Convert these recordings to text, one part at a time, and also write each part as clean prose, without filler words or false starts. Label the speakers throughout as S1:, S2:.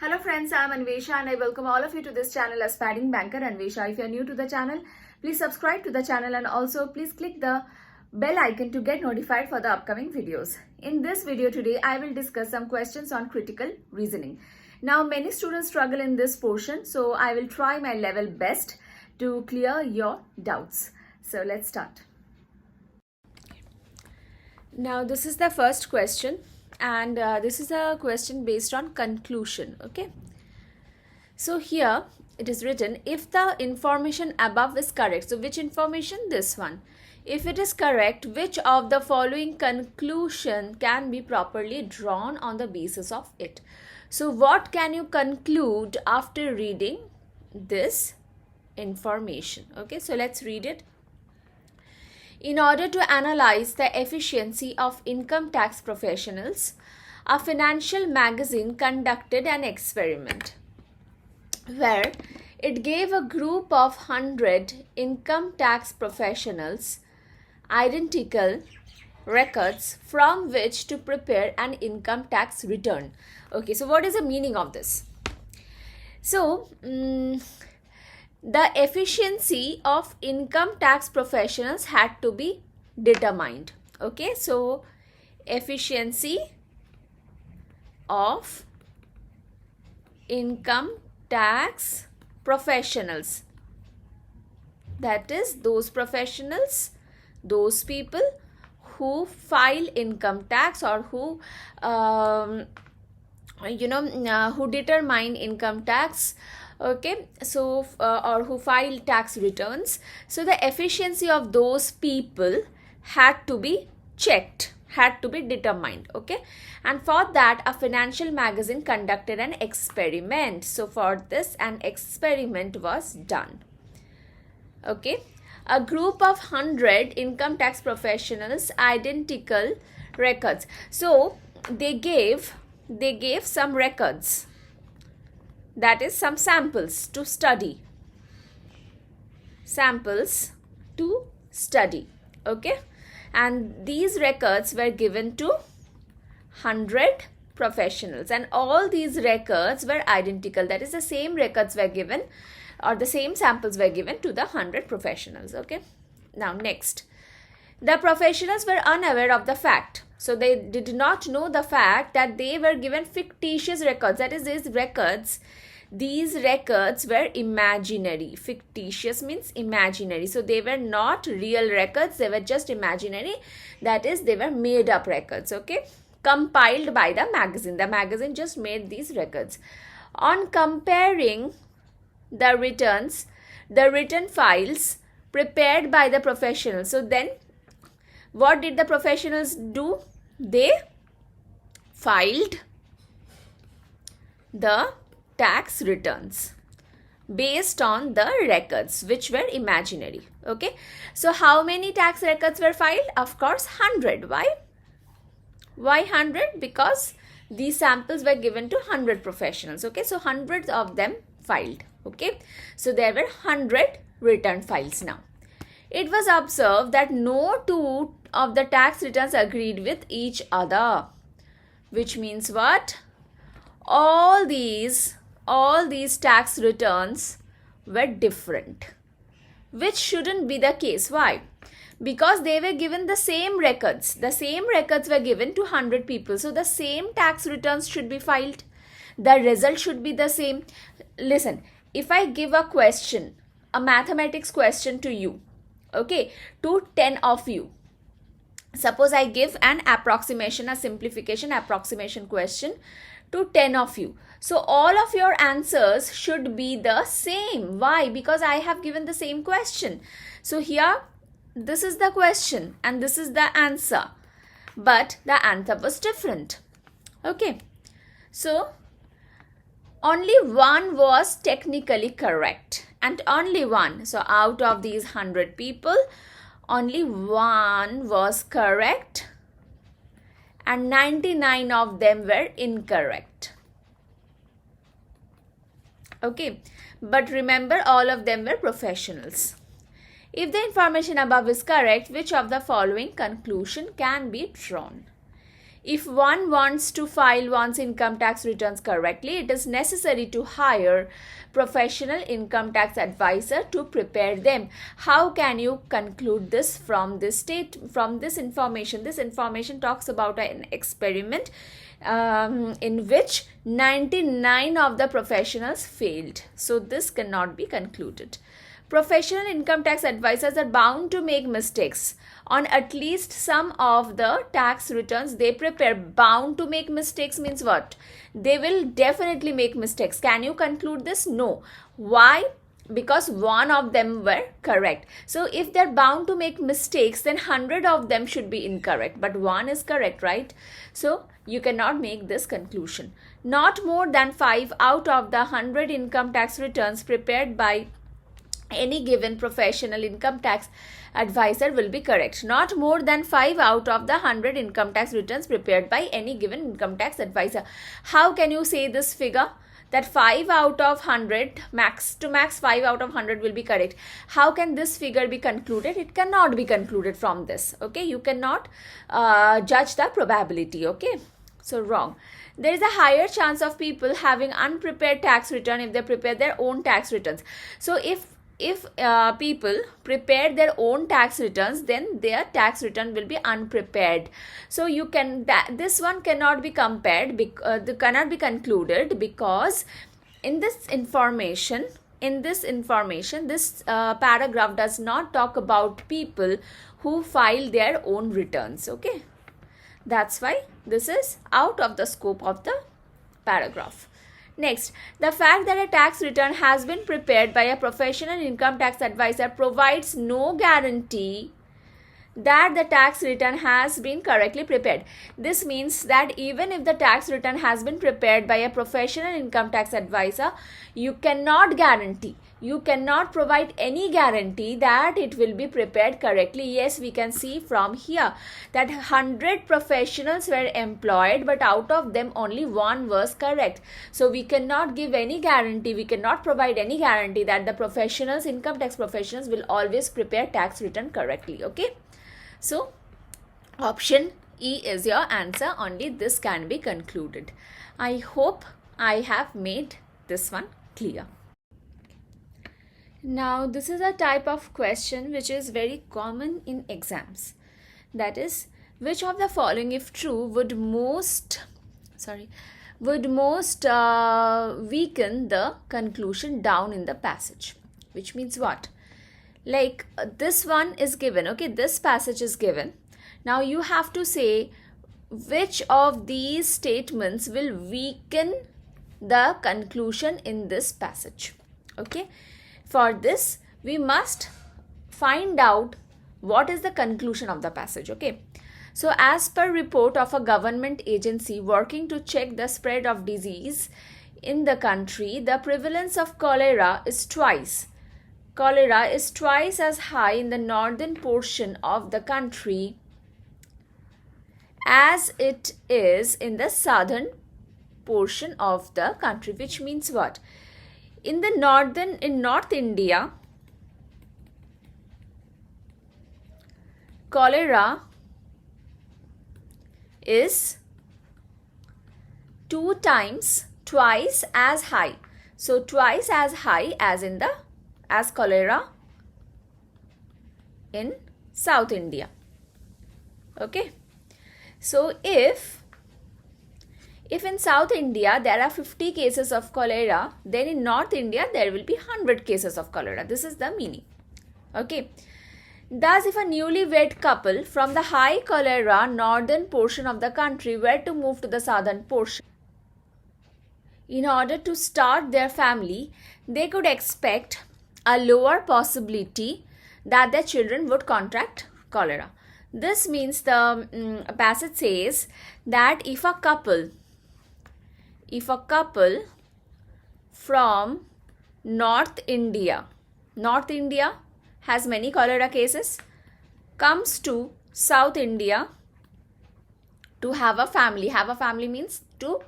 S1: Hello friends, I am Anvesha and I welcome all of you to this channel Aspiring Banker Anvesha. If you are new to the channel, please subscribe to the channel and also please click the bell icon to get notified for the upcoming videos. In this video today, I will discuss some questions on critical reasoning. Now many students struggle in this portion, so I will try my level best to clear your doubts. So let's start. Now this is the first question. And this is a question based on conclusion. Okay, so here it is written, if the information above is correct, so which information? This one. If it is correct, which of the following conclusion can be properly drawn on the basis of it? So what can you conclude after reading this information? Okay, so let's read it. In order to analyze the efficiency of income tax professionals, a financial magazine conducted an experiment where it gave a group of 100 income tax professionals identical records from which to prepare an income tax return. Okay, so what is the meaning of this? So, the efficiency of income tax professionals had to be determined. Okay, so efficiency of income tax professionals, that is those professionals, those people who file income tax or who who determine income tax. Okay, so or who file tax returns. So the efficiency of those people had to be checked, had to be determined. Okay, and for that a financial magazine conducted an experiment. So for this an experiment was done. Okay, a group of 100 income tax professionals identical records. So they gave some records, that is some samples to study. Okay, and these records were given to 100 professionals and all these records were identical, that is the same records were given or the same samples were given to the 100 professionals. Okay, now next, the professionals were unaware of the fact. So they did not know the fact that they were given fictitious records. That is, these records were imaginary. Fictitious means imaginary. So they were not real records. They were just imaginary. That is, they were made up records. Okay, compiled by the magazine. The magazine just made these records. On comparing the returns, the written files prepared by the professionals. So then, what did the professionals do? They filed the tax returns based on the records which were imaginary. Okay, so how many tax records were filed? Of course 100. Why 100? Because these samples were given to 100 professionals. Okay, so hundreds of them filed. Okay, so there were 100 return files. Now it was observed that no two of the tax returns agreed with each other, which means what? All these tax returns were different, which shouldn't be the case. Why? Because they were given the same records. The same records were given to 100 people. So the same tax returns should be filed. The result should be the same. Listen, if I give a question, a mathematics question to you, okay, to 10 of you, suppose I give an approximation, a simplification approximation question to 10 of you. So all of your answers should be the same. Why? Because I have given the same question. So here, this is the question and this is the answer. But the answer was different. Okay. So only one was technically correct. And only one. So out of these 100 people, only one was correct and 99 of them were incorrect. Okay, but remember, all of them were professionals. If the information above is correct, which of the following conclusion can be drawn? If one wants to file one's income tax returns correctly, it is necessary to hire professional income tax advisor to prepare them. How can you conclude this from this information? This information talks about an experiment in which 99 of the professionals failed. So this cannot be concluded. Professional income tax advisors are bound to make mistakes on at least some of the tax returns they prepare. Bound to make mistakes means what? They will definitely make mistakes. Can you conclude this? No. Why? Because one of them were correct. So if they're bound to make mistakes, then 100 of them should be incorrect, but one is correct, right? So you cannot make this conclusion. Not more than 5 out of the 100 income tax returns prepared by any given professional income tax advisor will be correct. Not more than 5 out of the 100 income tax returns prepared by any given income tax advisor. How can you say this figure? That 5 out of 100, max 5 out of 100 will be correct. How can this figure be concluded? It cannot be concluded from this. Okay, you cannot judge the probability. Okay, so wrong. There is a higher chance of people having unprepared tax return if they prepare their own tax returns. So if people prepare their own tax returns, then their tax return will be unprepared. So you can this one cannot be compared, cannot be concluded, because in this information, this paragraph does not talk about people who file their own returns. Okay, that's why this is out of the scope of the paragraph. Next, the fact that a tax return has been prepared by a professional income tax advisor provides no guarantee that the tax return has been correctly prepared. This means that even if the tax return has been prepared by a professional income tax advisor, you cannot provide any guarantee that it will be prepared correctly. Yes, we can see from here that 100 professionals were employed, but out of them only one was correct. So we cannot give any guarantee, we cannot provide any guarantee that the income tax professionals will always prepare tax return correctly. Okay, so option E is your answer. Only this can be concluded. I hope I have made this one clear. Now, this is a type of question which is very common in exams. That is, which of the following, if true, would most weaken the conclusion down in the passage? Which means what? Like this one is given, okay, this passage is given. Now you have to say which of these statements will weaken the conclusion in this passage. Okay, for this we must find out what is the conclusion of the passage. Okay, so as per report of a government agency working to check the spread of disease in the country, the prevalence of cholera is twice as high in the northern portion of the country as it is in the southern portion of the country. Which means what? In North India, cholera is twice as high. So twice as high as cholera in South India. Okay, so if in South India there are 50 cases of cholera, then in North India there will be 100 cases of cholera. This is the meaning. Okay, thus if a newlywed couple from the high cholera northern portion of the country were to move to the southern portion in order to start their family, they could expect a lower possibility that their children would contract cholera. This means the passage says that if a couple from North India has many cholera cases, comes to South India to have a family means to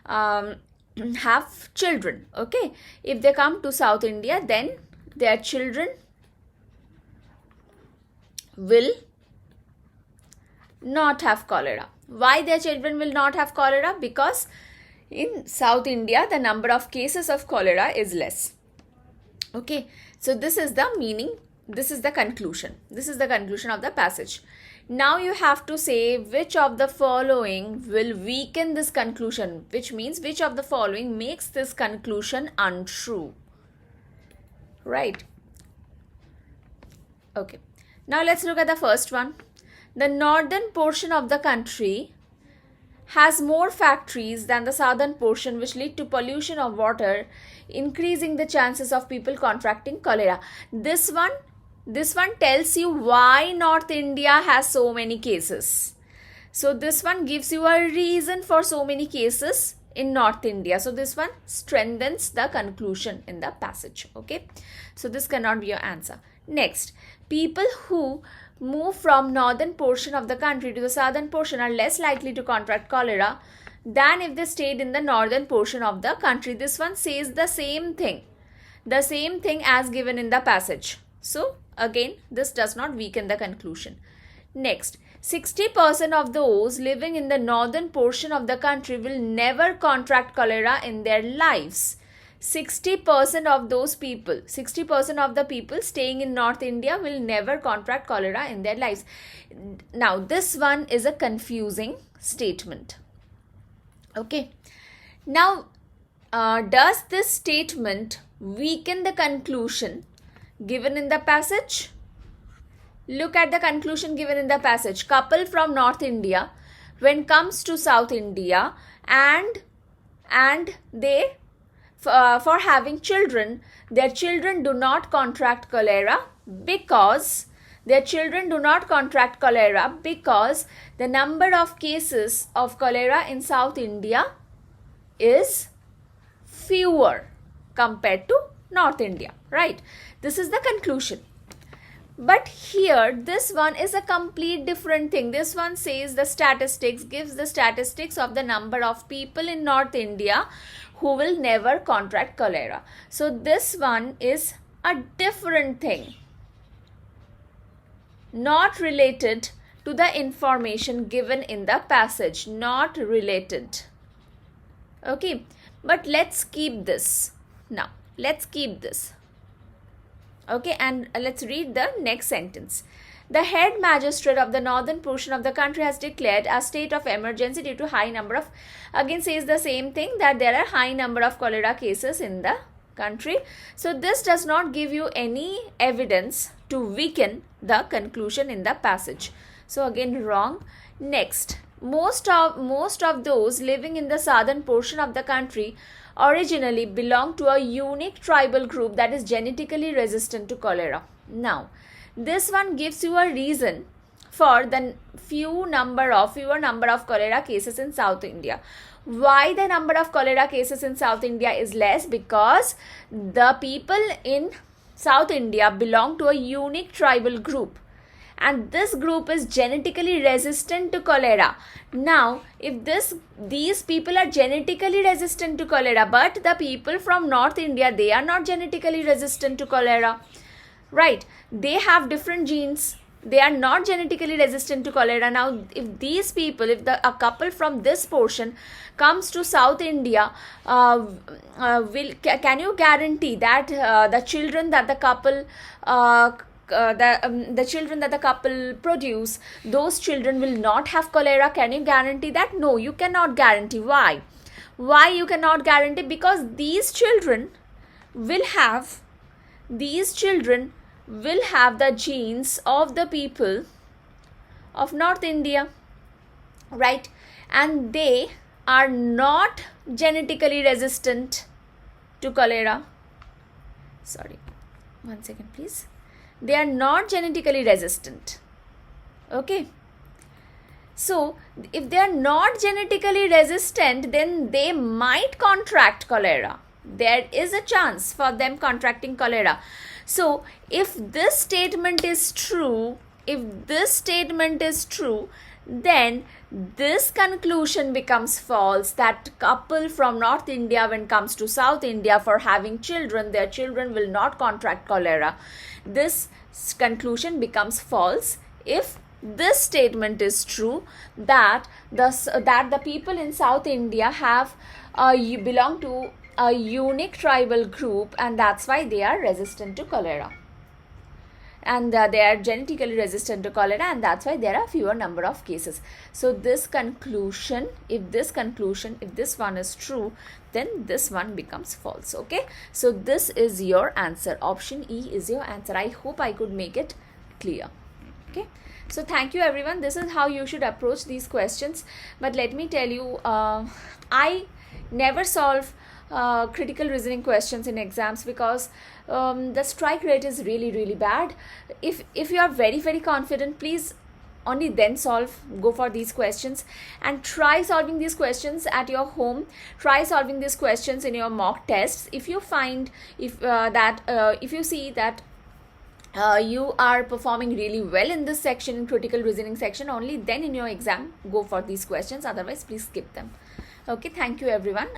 S1: have children. Okay, if they come to South India, then their children will not have cholera. Why their children will not have cholera? Because in South India, the number of cases of cholera is less. Okay, so this is the meaning, this is the conclusion. This is the conclusion of the passage. Now you have to say which of the following will weaken this conclusion, which means which of the following makes this conclusion untrue. Right? Okay. Now let's look at the first one. The northern portion of the country has more factories than the southern portion, which lead to pollution of water, increasing the chances of people contracting cholera. This one tells you why North India has so many cases. So this one gives you a reason for so many cases in North India. So this one strengthens the conclusion in the passage. Okay, so this cannot be your answer. Next, people who move from northern portion of the country to the southern portion are less likely to contract cholera than if they stayed in the northern portion of the country. This one says the same thing as given in the passage. So again, this does not weaken the conclusion. Next, 60% of those living in the northern portion of the country will never contract cholera in their lives. 60% of those people, 60% of the people staying in North India will never contract cholera in their lives. Now, this one is a confusing statement. Okay. Now, does this statement weaken the conclusion given in the passage? Look at the conclusion given in the passage. Couple from North India, when comes to South India, and they for having children, their children do not contract cholera because the number of cases of cholera in South India is fewer compared to North India, right? This is the conclusion. But here, this one is a complete different thing. This one says the statistics, gives the statistics of the number of people in North India who will never contract cholera. So this one is a different thing, not related to the information given in the passage, not related. Okay, but let's keep this. Now, let's keep this. Okay, and let's read the next sentence. The head magistrate of the northern portion of the country has declared a state of emergency due to high number of, again says the same thing, that there are high number of cholera cases in the country. So this does not give you any evidence to weaken the conclusion in the passage. So again wrong. Next, most of those living in the southern portion of the country originally belong to a unique tribal group that is genetically resistant to cholera. Now, this one gives you a reason for the fewer number of cholera cases in South India. Why the number of cholera cases in South India is less? Because the people in South India belong to a unique tribal group, and this group is genetically resistant to cholera. Now, if these people are genetically resistant to cholera, but the people from North India, they are not genetically resistant to cholera, right? They have different genes. They are not genetically resistant to cholera. Now, if these people, a couple from this portion comes to South India, can you guarantee that the children that the couple the children that the couple produce, those children will not have cholera? Can you guarantee that? No, you cannot guarantee. Why you cannot guarantee? Because these children will have the genes of the people of North India, right? And they are not genetically resistant to cholera. Sorry, 1 second please. They are not genetically resistant. Okay. So, if they are not genetically resistant, then they might contract cholera. There is a chance for them contracting cholera. So, if this statement is true, then this conclusion becomes false, that couple from North India, when comes to South India for having children, their children will not contract cholera. This conclusion becomes false if this statement is true, that the people in South India have belong to a unique tribal group, and that's why they are resistant to cholera, and they are genetically resistant to cholera, and that's why there are fewer number of cases. So this conclusion, if this one is true, then this one becomes false. Okay, so this is your answer. Option E is your answer. I hope I could make it clear. Okay, so thank you everyone. This is how you should approach these questions. But let me tell you, I never solve critical reasoning questions in exams, because the strike rate is really bad. If you are very confident, please only then go for these questions, and try solving these questions at your home. Try solving these questions in your mock tests. If you find if you see that you are performing really well in this section, in critical reasoning section, only then in your exam go for these questions. Otherwise, please skip them. Okay, thank you everyone.